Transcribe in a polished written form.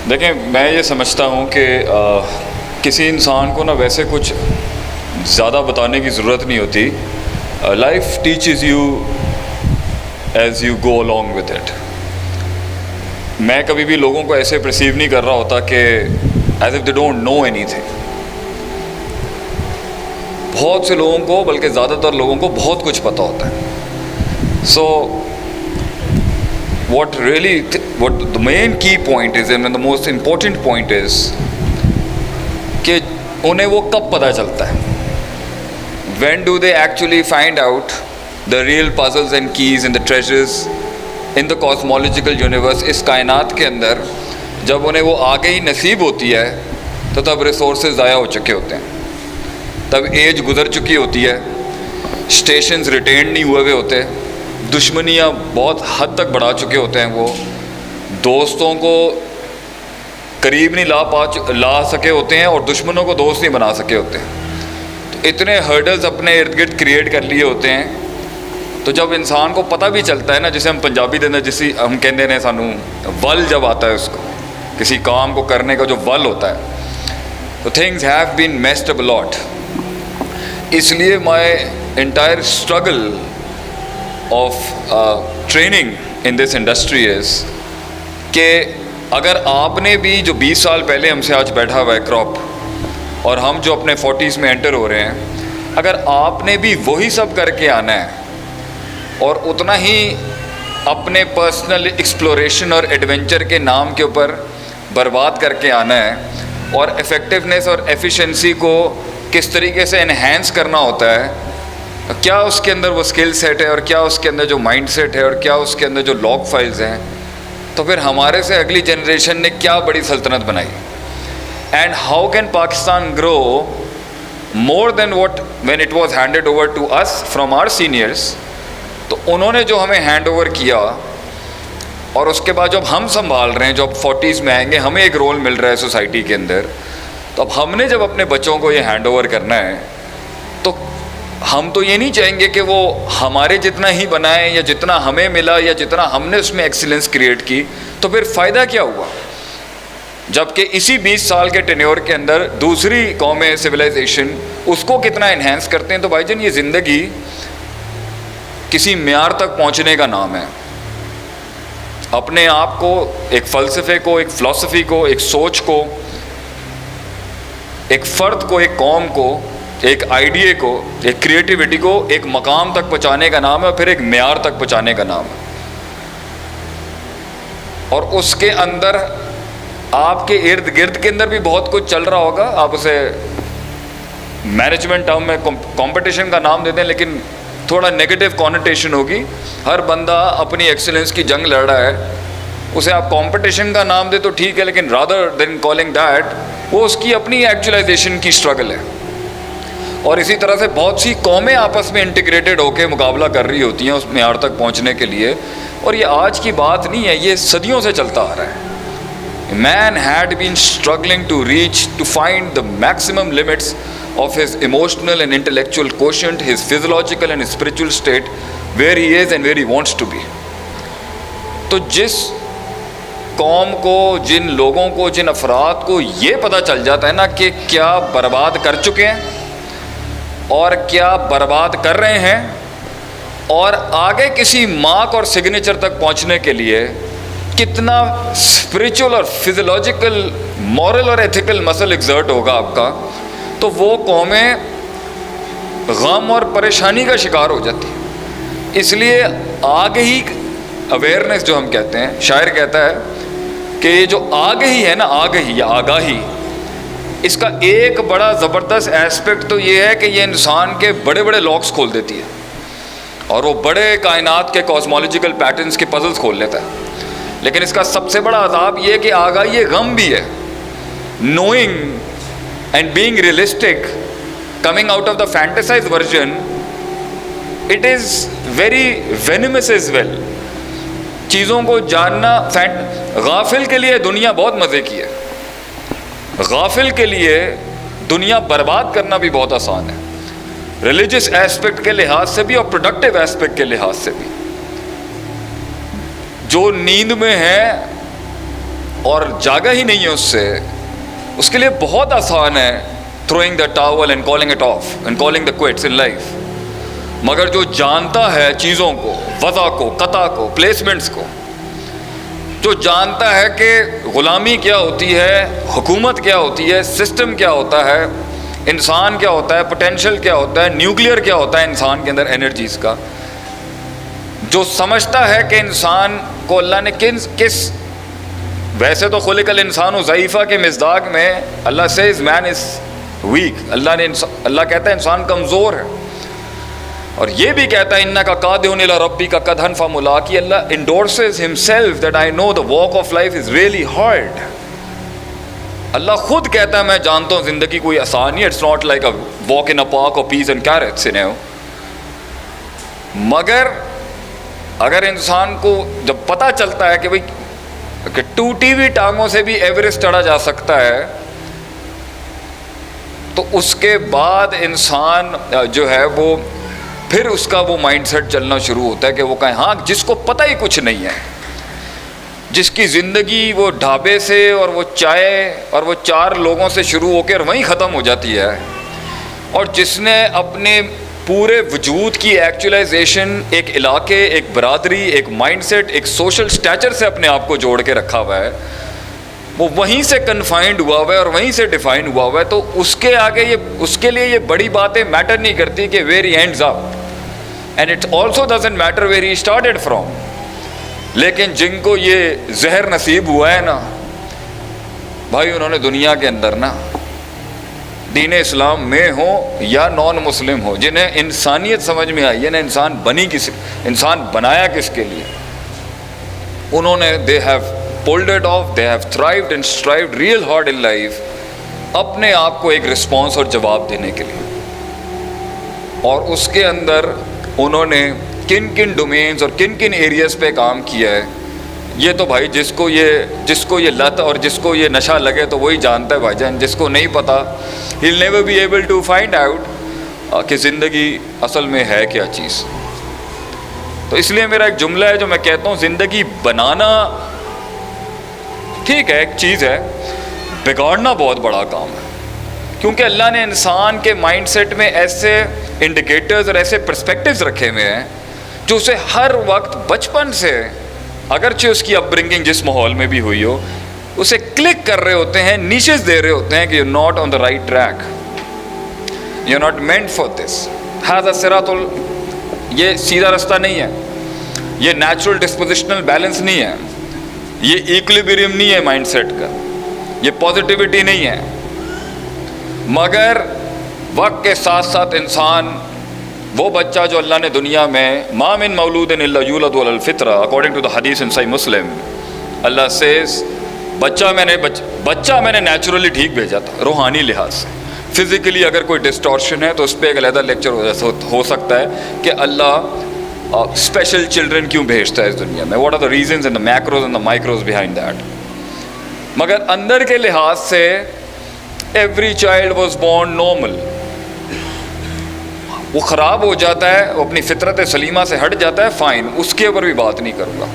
دیکھیں، میں یہ سمجھتا ہوں کہ کسی انسان کو نا ویسے کچھ زیادہ بتانے کی ضرورت نہیں ہوتی. Life teaches you as you go along with it. میں کبھی بھی لوگوں کو ایسے پرسیو نہیں کر رہا ہوتا کہ as if they don't know anything. بہت سے لوگوں کو، بلکہ زیادہ تر لوگوں کو بہت کچھ پتہ ہوتا ہے. سو what the main key point is and the most important point is کہ انہیں وہ کب پتہ چلتا ہے. When do they actually find out the real puzzles and keys and the treasures in the cosmological universe. اس کائنات کے اندر جب انہیں وہ آگے ہی نصیب ہوتی ہے تو تب ریسورسز ضائع ہو چکے ہوتے ہیں، تب ایج گزر چکی ہوتی ہے، اسٹیشنز ریٹینڈ نہیں ہوئے ہوتے، دشمنیاں بہت حد تک بڑھا چکے ہوتے ہیں، وہ دوستوں کو قریب نہیں لا سکے ہوتے ہیں اور دشمنوں کو دوست نہیں بنا سکے ہوتے ہیں. تو اتنے ہرڈلز اپنے ارد گرد کریٹ کر لیے ہوتے ہیں. تو جب انسان کو پتہ بھی چلتا ہے نا، جسے ہم پنجابی دے اندر جسے ہم کہتے ہیں سانوں ول جب آتا ہے، اس کو کسی کام کو کرنے کا جو ول ہوتا ہے، تو things have been messed up lot. اس لیے my entire struggle of training in this industry is کہ اگر آپ نے بھی جو 20 سال پہلے ہم سے آج بیٹھا ہوا ہے کراپ، اور ہم جو اپنے 40s میں انٹر ہو رہے ہیں، اگر آپ نے بھی وہی سب کر کے آنا ہے اور اتنا ہی اپنے پرسنل ایکسپلوریشن اور ایڈونچر کے نام کے اوپر برباد کر کے آنا ہے، اور ایفیکٹونیس اور ایفیشنسی کو کس طریقے سے انہینس کرنا ہوتا ہے، کیا اس کے اندر وہ اسکل سیٹ ہے، اور کیا اس کے اندر جو مائنڈ سیٹ ہے، اور کیا اس کے اندر جو لاگ فائلز ہیں، تو پھر ہمارے سے اگلی جنریشن نے کیا بڑی سلطنت بنائی. And how can Pakistan grow more then what when it was handed over to us from our seniors. تو انہوں نے جو ہمیں ہینڈ اوور کیا، اور اس کے بعد جب ہم سنبھال رہے ہیں، جو اب 40s میں آئیں گے، ہمیں ایک رول مل رہا ہے سوسائٹی کے اندر، تو اب ہم نے جب اپنے بچوں کو یہ ہینڈ اوور کرنا ہے، تو ہم تو یہ نہیں چاہیں گے کہ وہ ہمارے جتنا ہی بنائیں، یا جتنا ہمیں ملا، یا جتنا ہم نے اس میں ایکسیلنس کریٹ کی. تو پھر فائدہ کیا ہوا؟ جبکہ اسی 20 سال کے ٹینیور کے اندر دوسری قومیں، سویلائزیشن، اس کو کتنا انہینس کرتے ہیں. تو بھائی جان، یہ زندگی کسی معیار تک پہنچنے کا نام ہے. اپنے آپ کو، ایک فلسفے کو، ایک فلسفی کو، ایک سوچ کو، ایک فرد کو، ایک قوم کو، ایک آئیڈیا کو، ایک کریٹیوٹی کو ایک مقام تک پہنچانے کا نام ہے، اور پھر ایک معیار تک پہنچانے کا نام ہے. اور اس کے اندر آپ کے ارد گرد کے اندر بھی بہت کچھ چل رہا ہوگا. آپ اسے مینجمنٹ ٹرم میں کمپٹیشن کا نام دیتے ہیں، لیکن تھوڑا نیگیٹو کونوٹیشن ہوگی. ہر بندہ اپنی ایکسیلنس کی جنگ لڑ رہا ہے، اسے آپ کمپٹیشن کا نام دے تو ٹھیک ہے، لیکن رادر دین کالنگ دیٹ، وہ اس کی اپنی ایکچولائزیشن کی اسٹرگل ہے. اور اسی طرح سے بہت سی قومیں آپس میں انٹیگریٹڈ ہو کے مقابلہ کر رہی ہوتی ہیں اس معیار تک پہنچنے کے لیے. اور یہ آج کی بات نہیں ہے، یہ صدیوں سے چلتا آ رہا ہے. Man had been struggling to reach, to find the maximum limits of his emotional and intellectual quotient, his physiological and spiritual state, where he is and where he wants to be. تو جس قوم کو، جن لوگوں کو، جن افراد کو یہ پتہ چل جاتا ہے نا کہ کیا برباد کر چکے ہیں اور کیا برباد کر رہے ہیں، اور آگے کسی مارک اور سگنیچر تک پہنچنے کے لیے کتنا اسپریچول اور فزیولوجیکل، مورل اور ایتھیکل مسل ایگزرٹ ہوگا آپ کا، تو وہ قومیں غم اور پریشانی کا شکار ہو جاتی ہیں. اس لیے آگہی، اویئرنیس جو ہم کہتے ہیں، شاعر کہتا ہے کہ یہ جو آگہی ہے نا، آگہی یا آگاہی، اس کا ایک بڑا زبردست ایسپیکٹ تو یہ ہے کہ یہ انسان کے بڑے بڑے لاکس کھول دیتی ہے، اور وہ بڑے کائنات کے کاسمولوجیکل پیٹرنس کے پزلز کھول لیتا ہے. لیکن اس کا سب سے بڑا عذاب یہ ہے کہ آگاہی یہ غم بھی ہے. Knowing and being realistic, coming out of the fantasize version, it is very venomous as well. چیزوں کو جاننا، غافل کے لیے دنیا بہت مزے کی ہے، غافل کے لیے دنیا برباد کرنا بھی بہت آسان ہے، ریلیجس ایسپیکٹ کے لحاظ سے بھی اور پروڈکٹیو ایسپیکٹ کے لحاظ سے بھی. جو نیند میں ہے اور جاگا ہی نہیں ہے اس سے، اس کے لیے بہت آسان ہے throwing the towel and calling it off and calling the quits in life. مگر جو جانتا ہے چیزوں کو، وضع کو، قطع کو، پلیسمنٹس کو، جو جانتا ہے کہ غلامی کیا ہوتی ہے، حکومت کیا ہوتی ہے، سسٹم کیا ہوتا ہے، انسان کیا ہوتا ہے، پوٹینشیل کیا ہوتا ہے، نیوکلیئر کیا ہوتا ہے انسان کے اندر انرجیز کا، جو سمجھتا ہے کہ انسان کو اللہ نے کس ویسے تو خلق الانسان ضعیفہ کے مصداق میں اللہ سیز مین از ویک، اللہ کہتا ہے انسان کمزور ہے، اور یہ بھی کہتا ہے انک قادر الی ربک قدحا فملاقی. Allah endorses himself that I know the walk of life is really hard. Allah خود کہتا ہے میں جانتا ہوں زندگی کوئی آسان نہیں، it's not like a walk in a park اور peas and carrots you know. مگر اگر انسان کو جب پتہ چلتا ہے کہ بھائی کہ ٹوٹی ہوئی ٹانگوں سے بھی ایوریسٹ چڑھا جا سکتا ہے، تو اس کے بعد انسان جو ہے وہ پھر اس کا وہ مائنڈ سیٹ چلنا شروع ہوتا ہے کہ وہ کہیں ہاں جس کو پتہ ہی کچھ نہیں ہے، جس کی زندگی وہ ڈھابے سے اور وہ چائے اور وہ 4 لوگوں سے شروع ہو کے اور وہیں ختم ہو جاتی ہے، اور جس نے اپنے پورے وجود کی ایکچولائزیشن ایک علاقے، ایک برادری، ایک مائنڈ سیٹ، ایک سوشل سٹیچر سے اپنے آپ کو جوڑ کے رکھا ہوا ہے، وہ وہیں سے کنفائنڈ ہوا ہوا ہے اور وہیں سے ڈیفائن ہوا ہوا ہے، تو اس کے آگے اس کے لیے یہ بڑی باتیں میٹر نہیں کرتی کہ where he ends up, and it also doesn't matter where he started from. لیکن جن کو یہ زہر نصیب ہوا ہے نا بھائی، انہوں نے دنیا کے اندر نا دین اسلام میں ہوں یا نان مسلم ہو، جنہیں انسانیت سمجھ میں آئی ہے نا، انسان بنایا کس کے لیے، انہوں نے they have pulled it off, they have thrived and strived real hard in life اپنے آپ کو ایک رسپانس اور جواب دینے کے لیے. اور اس کے اندر انہوں نے کن کن ڈومینز اور کن کن ایریاز پہ کام کیا ہے، یہ تو بھائی جس کو یہ لت اور جس کو یہ نشہ لگے تو وہی جانتا ہے بھائی جان. جس کو نہیں پتا he'll never be able to find out کہ زندگی اصل میں ہے کیا چیز. تو اس لیے میرا ایک جملہ ہے جو میں کہتا ہوں، زندگی بنانا ٹھیک ہے ایک چیز ہے، بگاڑنا بہت بڑا کام ہے، کیونکہ اللہ نے انسان کے مائنڈ سیٹ میں ایسے انڈیکیٹرز اور ایسے پرسپیکٹیوز رکھے ہوئے ہیں جو اسے ہر وقت بچپن سے، اگرچہ اس کی اپ برنگنگ جس ماحول میں بھی ہوئی ہو، اسے کلک کر رہے ہوتے ہیں، نیشز دے رہے ہوتے ہیں کہ you not on the right track, you not meant for this, ھذا صراط یہ سیدھا رستہ نہیں ہے، یہ نیچرل ڈسپوزیشنل بیلنس نہیں ہے، یہ ایکولیبریم نہیں ہے مائنڈ سیٹ کا، یہ پازیٹیوٹی نہیں ہے. مگر وقت کے ساتھ ساتھ انسان، وہ بچہ جو اللہ نے دنیا میں ما من مولود الا یولد علی الفطرہ اکارڈنگ ٹو دا حدیث ان صحیح مسلم، اللہ سیز بچہ میں نے نیچرلی ٹھیک بھیجا تھا روحانی لحاظ سے. فزیکلی اگر کوئی ڈسٹورشن ہے تو اس پہ ایک علیحدہ لیکچر ہو سکتا ہے کہ اللہ اسپیشل چلڈرن کیوں بھیجتا ہے اس دنیا میں، what are the reasons and the macros and the micros behind that. مگر اندر کے لحاظ سے every child was born normal. وہ خراب ہو جاتا ہے، وہ اپنی فطرت سلیمہ سے ہٹ جاتا ہے، فائن، اس کے اوپر بھی بات نہیں کروں گا.